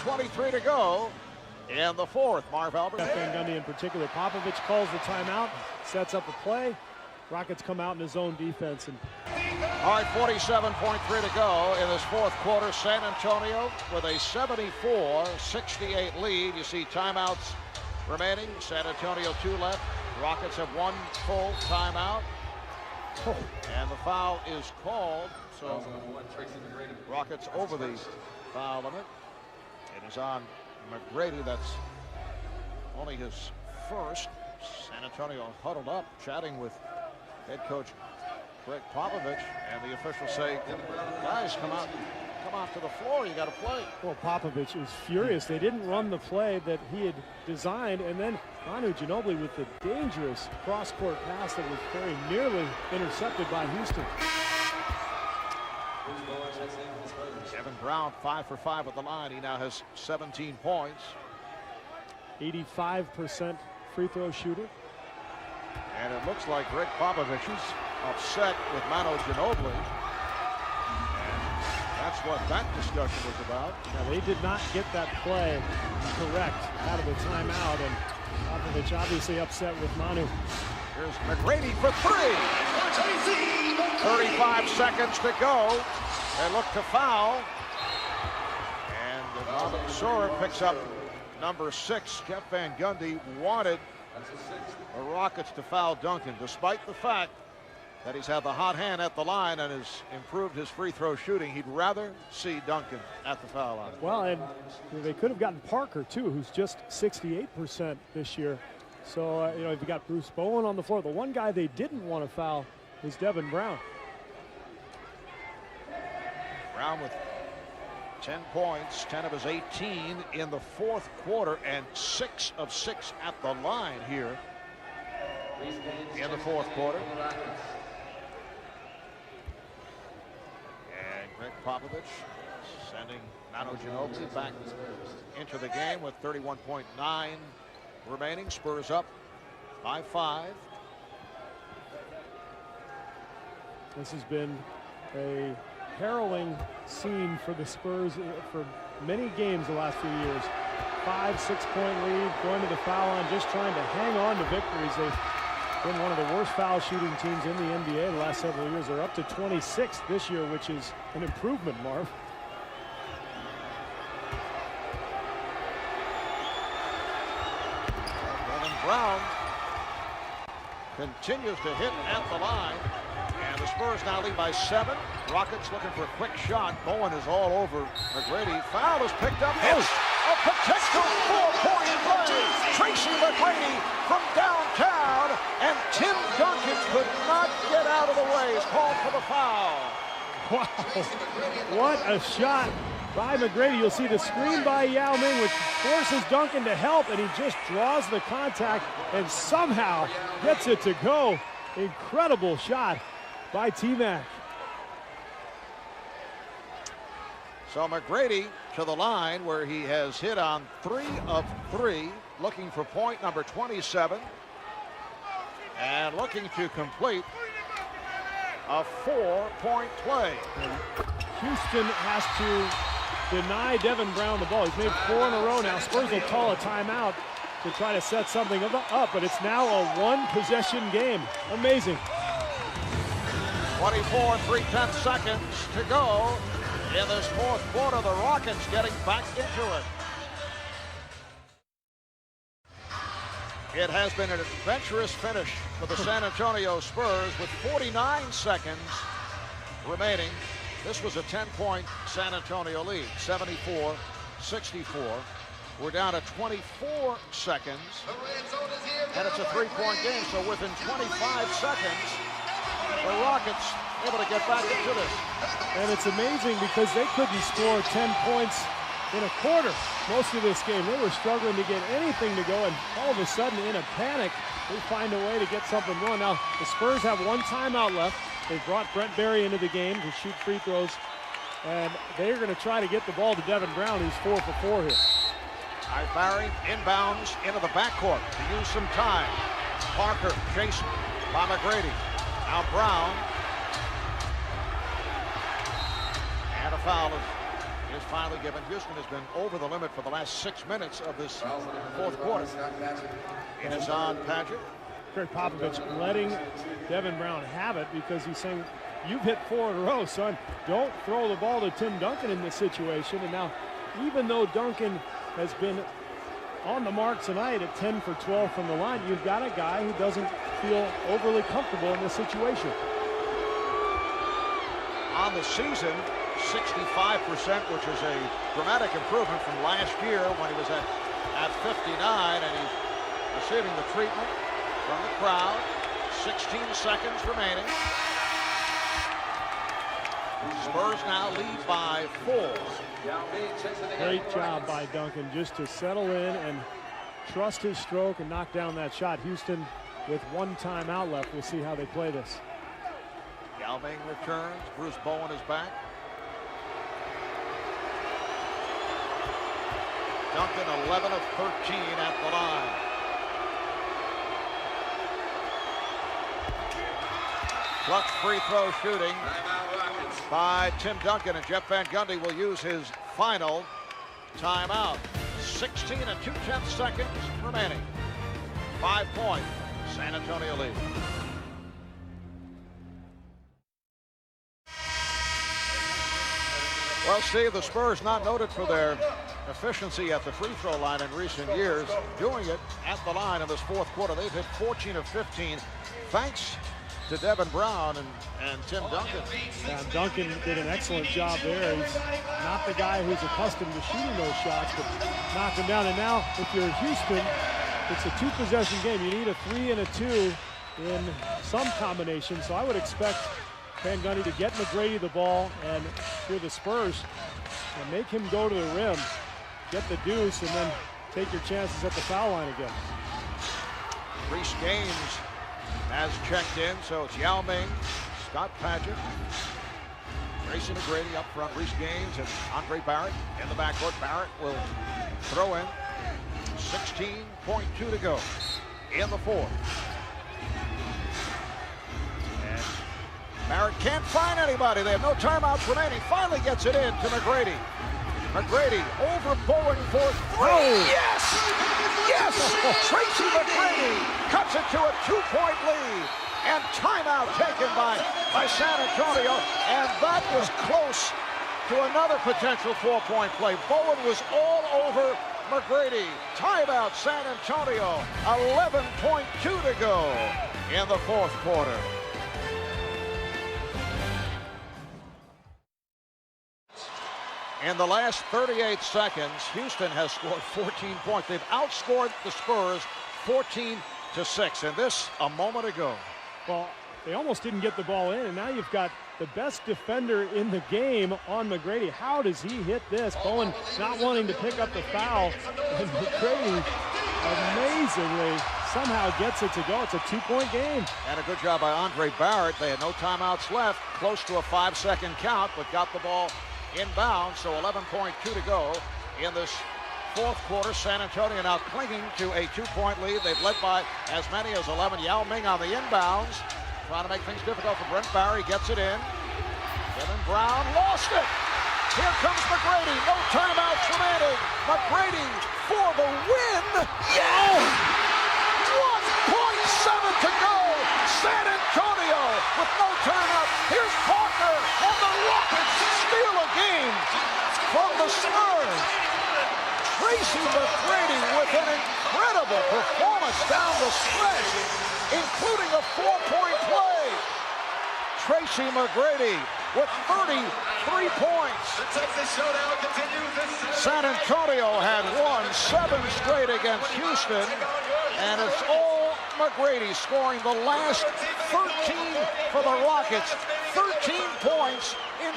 2:23 to go in the fourth. Marv Albert. Van Gundy in particular. Popovich calls the timeout, sets up a play. Rockets come out in his zone defense. All right, 47.3 to go in this fourth quarter. San Antonio with a 74-68 lead. You see timeouts remaining. San Antonio 2 left. Rockets have 1 full timeout. And the foul is called. So Rockets over the foul limit. It is on McGrady. That's only his first. San Antonio huddled up, chatting with head coach Greg Popovich, and the officials say, guys, come out to the floor, you got to play. Well, Popovich was furious. They didn't run the play that he had designed, and then Manu Ginobili with the dangerous cross-court pass that was very nearly intercepted by Houston. Kevin Brown 5 for 5 at the line. He now has 17 points. 85% free throw shooter. And it looks like Greg Popovich is upset with Manu Ginobili. And that's what that discussion was about. Now, they did not get that play correct out of the timeout, and Popovich obviously upset with Manu. Here's McGrady for 3. 35 seconds to go. They look to foul. And Sorer picks up number 6. Jeff Van Gundy wanted the Rockets to foul Duncan, despite the fact that he's had the hot hand at the line and has improved his free throw shooting. He'd rather see Duncan at the foul line. Well, and they could have gotten Parker, too, who's just 68% this year. So, you know, you've got Bruce Bowen on the floor. The one guy they didn't want to foul is Devin Brown. Brown with 10 points, 10 of his 18 in the fourth quarter, and 6 of 6 at the line here in the fourth quarter. And Greg Popovich sending Manu Ginobili back into the game with 31.9 remaining. Spurs up by 5. This has been a harrowing scene for the Spurs for many games the last few years. 5-6 point lead, going to the foul line, just trying to hang on to victories. They've been one of the worst foul shooting teams in the NBA the last several years. They're up to 26th this year, which is an improvement, Marv. Devin Brown continues to hit at the line. And the Spurs now lead by 7. Rockets looking for a quick shot. Bowen is all over McGrady. Foul is picked up. It's a potential 4-point play. Tracy McGrady from downtown. And Tim Duncan could not get out of the way. He's called for the foul. Wow. What a shot by McGrady. You'll see the screen by Yao Ming, which forces Duncan to help, and he just draws the contact and somehow gets it to go. Incredible shot by T-Mac. So McGrady to the line where he has hit on 3 of 3, looking for point number 27, and looking to complete a 4-point play. Houston has to deny Devin Brown the ball. He's made 4 in a row now. Spurs will call a timeout to try to set something up, but it's now a 1-possession game. Amazing. 24 and 3/10 seconds to go in this fourth quarter. The Rockets getting back into it. It has been an adventurous finish for the San Antonio Spurs with 49 seconds remaining. This was a 10-point San Antonio lead, 74-64. We're down to 24 seconds, and it's a 3-point game, so within 25 seconds, the Rockets able to get back into this. And it's amazing because they couldn't score 10 points in a quarter most of this game. They were struggling to get anything to go, and all of a sudden, in a panic, they find a way to get something going. Now, the Spurs have 1 timeout left. They've brought Brent Berry into the game to shoot free throws, and they're going to try to get the ball to Devin Brown, who's 4 for 4 here. All right, Barry inbounds into the backcourt to use some time. Parker chased by McGrady. Now Brown. And a foul is is finally given. Houston has been over the limit for the last 6 minutes of this fourth quarter. It is on Patrick. Greg Popovich letting Devin Brown have it because he's saying, you've hit 4 in a row, son. Don't throw the ball to Tim Duncan in this situation. And now, even though Duncan has been on the mark tonight at 10 for 12 from the line, you've got a guy who doesn't feel overly comfortable in this situation. On the season, 65%, which is a dramatic improvement from last year when he was at 59, and he's receiving the treatment from the crowd. 16 seconds remaining. Spurs now lead by 4. Great job by Duncan just to settle in and trust his stroke and knock down that shot. Houston with 1 timeout left. We'll see how they play this. Yao Ming returns. Bruce Bowen is back. Duncan 11 of 13 at the line. Clutch free throw shooting by Tim Duncan, and Jeff Van Gundy will use his final timeout. 16 and 2/10 seconds remaining. 5-point San Antonio lead. Well, Steve, the Spurs not noted for their efficiency at the free throw line in recent years. Doing it at the line in this fourth quarter. They've hit 14 of 15 thanks to Devin Brown and Tim Duncan. Yeah, Duncan did an excellent job there. He's not the guy who's accustomed to shooting those shots, but knocked him down. And now, if you're Houston, it's a 2-possession game. You need a 3 and a 2 in some combination. So I would expect Van Gundy to get McGrady the ball, and for the Spurs, and make him go to the rim, get the deuce, and then take your chances at the foul line again. Reece Gaines has checked in, so it's Yao Ming, Scott Padgett, Tracy McGrady up front, Reece Gaines, and Andre Barrett in the backcourt. Barrett will throw in. 16.2 to go in the fourth. And Barrett can't find anybody. They have no timeouts remaining. Finally gets it in to McGrady. McGrady over Bowen for 3. Yes! Yes! Tracy McGrady cuts it to a 2-point lead. And timeout taken by San Antonio. And that was close to another potential 4-point play. Bowen was all over McGrady. Timeout San Antonio. 11.2 to go in the fourth quarter. In the last 38 seconds, Houston has scored 14 points. They've outscored the Spurs 14-6, and this a moment ago. Well, they almost didn't get the ball in, and now you've got the best defender in the game on McGrady. How does he hit this? Bowen not wanting to pick up the foul, and McGrady amazingly somehow gets it to go. It's a 2-point game. And a good job by Andre Barrett. They had no timeouts left, close to a 5-second count, but got the ball inbound, so 11.2 to go in this fourth quarter. San Antonio now clinging to a 2-point lead. They've led by as many as 11. Yao Ming on the inbounds, trying to make things difficult for Brent Barry. Gets it in. Devin Brown lost it. Here comes McGrady. No timeouts remaining. McGrady for the win. Yes! 1.7 to go. San Antonio with no timeout. Here's Parker, and the Rockets steal a game from the Spurs. Tracy McGrady with an incredible performance down the stretch, including a 4-point play. Tracy McGrady with 33 points. San Antonio had won 7 straight against Houston, and it's all McGrady scoring the last 13 for the Rockets. 13 points in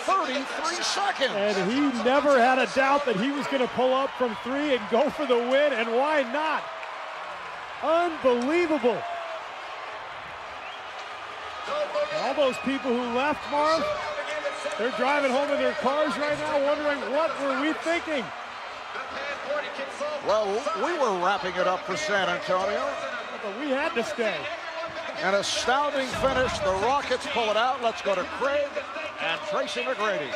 33 seconds. And he never had a doubt that he was going to pull up from 3 and go for the win, and why not? Unbelievable. All those people who left, Marv, they're driving home in their cars right now wondering, what were we thinking? Well, we were wrapping it up for San Antonio. But we had to stay. An astounding finish. The Rockets pull it out. Let's go to Craig and Tracy McGrady.